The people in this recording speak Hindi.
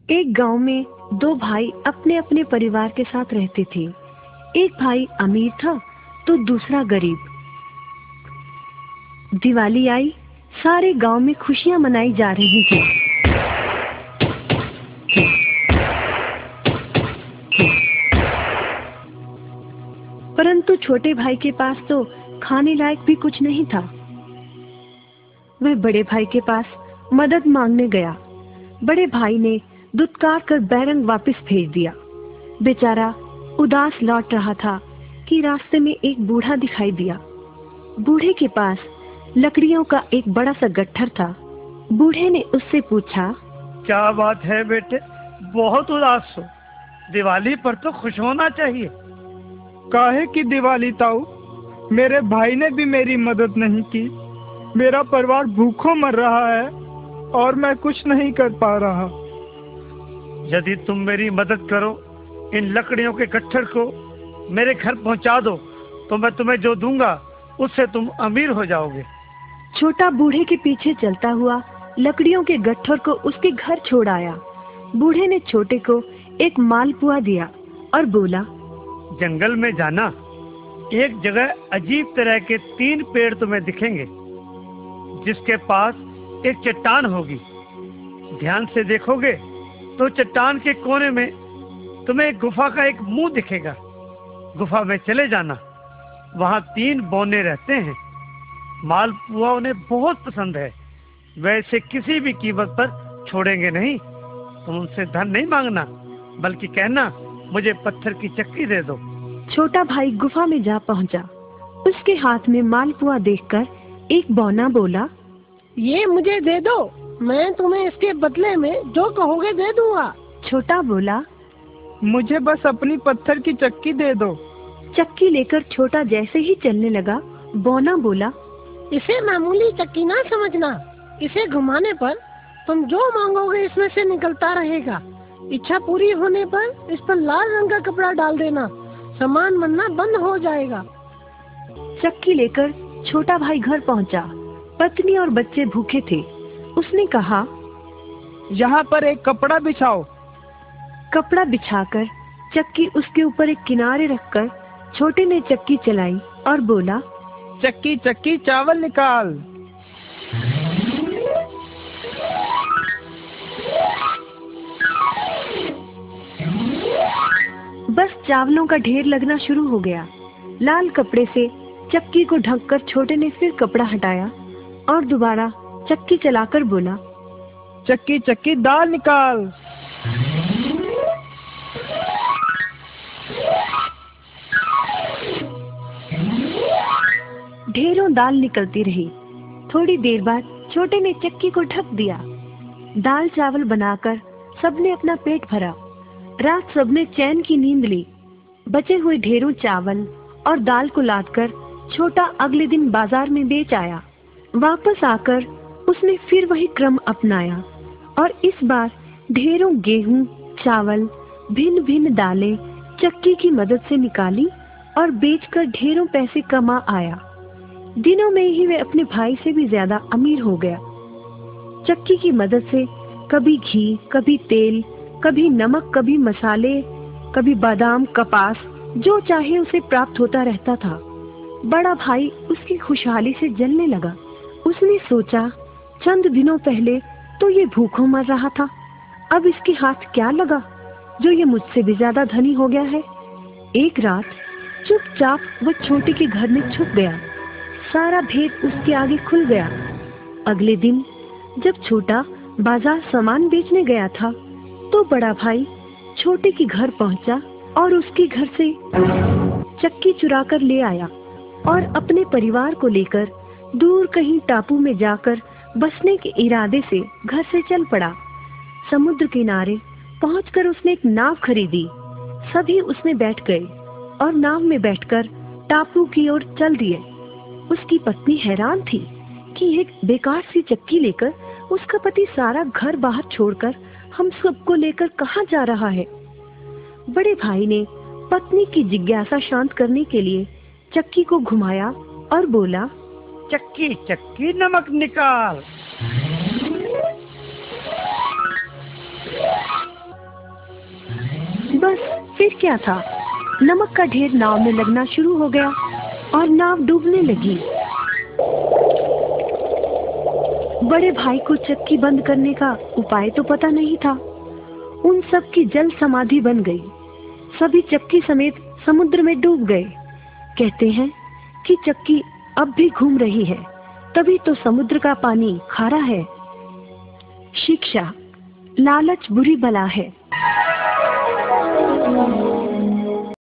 एक गांव में दो भाई अपने अपने परिवार के साथ रहते थे। एक भाई अमीर था तो दूसरा गरीब। दिवाली आई, सारे गांव में खुशियां मनाई जा रही थी। परंतु छोटे भाई के पास तो खाने लायक भी कुछ नहीं था। वह बड़े भाई के पास मदद मांगने गया। बड़े भाई ने दुत्कार कर बैरंग वापस भेज दिया। बेचारा उदास लौट रहा था कि रास्ते में एक बूढ़ा दिखाई दिया। बूढ़े के पास लकड़ियों का एक बड़ा सा गट्ठर था। बूढ़े ने उससे पूछा, क्या बात है बेटे, बहुत उदास हो? दिवाली पर तो खुश होना चाहिए। काहे की दिवाली ताऊ, मेरे भाई ने भी मेरी मदद नहीं की। मेरा परिवार भूखों मर रहा है और मैं कुछ नहीं कर पा रहा। यदि तुम मेरी मदद करो, इन लकड़ियों के गट्ठर को मेरे घर पहुंचा दो, तो मैं तुम्हें जो दूंगा उससे तुम अमीर हो जाओगे। छोटा बूढ़े के पीछे चलता हुआ लकड़ियों के गट्ठर को उसके घर छोड़ आया। बूढ़े ने छोटे को एक मालपुआ दिया और बोला, जंगल में जाना, एक जगह अजीब तरह के 3 पेड़ तुम्हें दिखेंगे, जिसके पास एक चट्टान होगी। ध्यान से देखोगे तो चट्टान के कोने में तुम्हें एक गुफा का एक मुंह दिखेगा। गुफा में चले जाना, वहां 3 बौने रहते हैं। मालपुआ उन्हें बहुत पसंद है, वैसे किसी भी कीमत पर छोड़ेंगे नहीं। तुम उनसे धन नहीं मांगना, बल्कि कहना मुझे पत्थर की चक्की दे दो। छोटा भाई गुफा में जा पहुंचा। उसके हाथ में मालपुआ देखकर एक बौना बोला, ये मुझे दे दो, मैं तुम्हें इसके बदले में जो कहोगे दे दूंगा। छोटा बोला, मुझे बस अपनी पत्थर की चक्की दे दो। चक्की लेकर छोटा जैसे ही चलने लगा, बौना बोला, इसे मामूली चक्की ना समझना। इसे घुमाने पर तुम जो मांगोगे इसमें से निकलता रहेगा। इच्छा पूरी होने पर इस पर लाल रंग का कपड़ा डाल देना, सामान बनना बंद हो जाएगा। चक्की लेकर छोटा भाई घर पहुंचा। पत्नी और बच्चे भूखे थे। उसने कहा, यहाँ पर एक कपड़ा बिछाओ। कपड़ा बिछाकर चक्की उसके ऊपर एक किनारे रखकर छोटे ने चक्की चलाई और बोला, चक्की चक्की चावल निकाल। बस चावलों का ढेर लगना शुरू हो गया। लाल कपड़े से चक्की को ढककर छोटे ने फिर कपड़ा हटाया और दोबारा चक्की चलाकर बोला, चक्की चक्की दाल निकाल। ढेरों दाल निकलती रही। थोड़ी देर बाद छोटे ने चक्की को ढक दिया। दाल चावल बनाकर सबने अपना पेट भरा। रात सबने चैन की नींद ली। बचे हुए ढेरों चावल और दाल को लादकर छोटा अगले दिन बाजार में बेच आया। वापस आकर उसने फिर वही क्रम अपनाया और इस बार ढेरों गेहूं, चावल, भिन्न भिन्न दालें चक्की की मदद से निकाली और बेचकर ढेरों पैसे कमा आया। दिनों में ही वह अपने भाई से भी ज्यादा अमीर हो गया। चक्की की मदद से कभी घी, कभी तेल, कभी नमक, कभी मसाले, कभी बादाम, कपास, जो चाहे उसे प्राप्त होता रहता था। बड़ा भाई उसकी खुशहाली से जलने लगा। उसने सोचा, चंद दिनों पहले तो ये भूखों मर रहा था, अब इसके हाथ क्या लगा जो ये मुझसे भी ज्यादा धनी हो गया है। एक रात चुपचाप वह छोटे के घर में छुप गया। सारा भेद उसके आगे खुल गया। अगले दिन जब छोटा बाजार सामान बेचने गया था, तो बड़ा भाई छोटे के घर पहुंचा और उसके घर से चक्की चुरा कर ले आया और अपने परिवार को लेकर दूर कहीं टापू में जाकर बसने के इरादे से घर से चल पड़ा। समुद्र किनारे पहुंचकर उसने एक नाव खरीदी। सभी उसमें बैठ गए और नाव में बैठकर टापू की ओर चल दिए। उसकी पत्नी हैरान थी कि एक बेकार सी चक्की लेकर उसका पति सारा घर बाहर छोड़कर हम सबको लेकर कहाँ जा रहा है। बड़े भाई ने पत्नी की जिज्ञासा शांत करने के लिए चक्की को घुमाया और बोला, चक्की चक्की नमक निकाल। बस फिर क्या था, नमक का ढेर नाव में लगना शुरू हो गया और नाव डूबने लगी। बड़े भाई को चक्की बंद करने का उपाय तो पता नहीं था। उन सब की जल समाधि बन गई। सभी चक्की समेत समुद्र में डूब गए। कहते हैं कि चक्की अब भी घूम रही है, तभी तो समुद्र का पानी खारा है। शिक्षा, लालच बुरी बला है।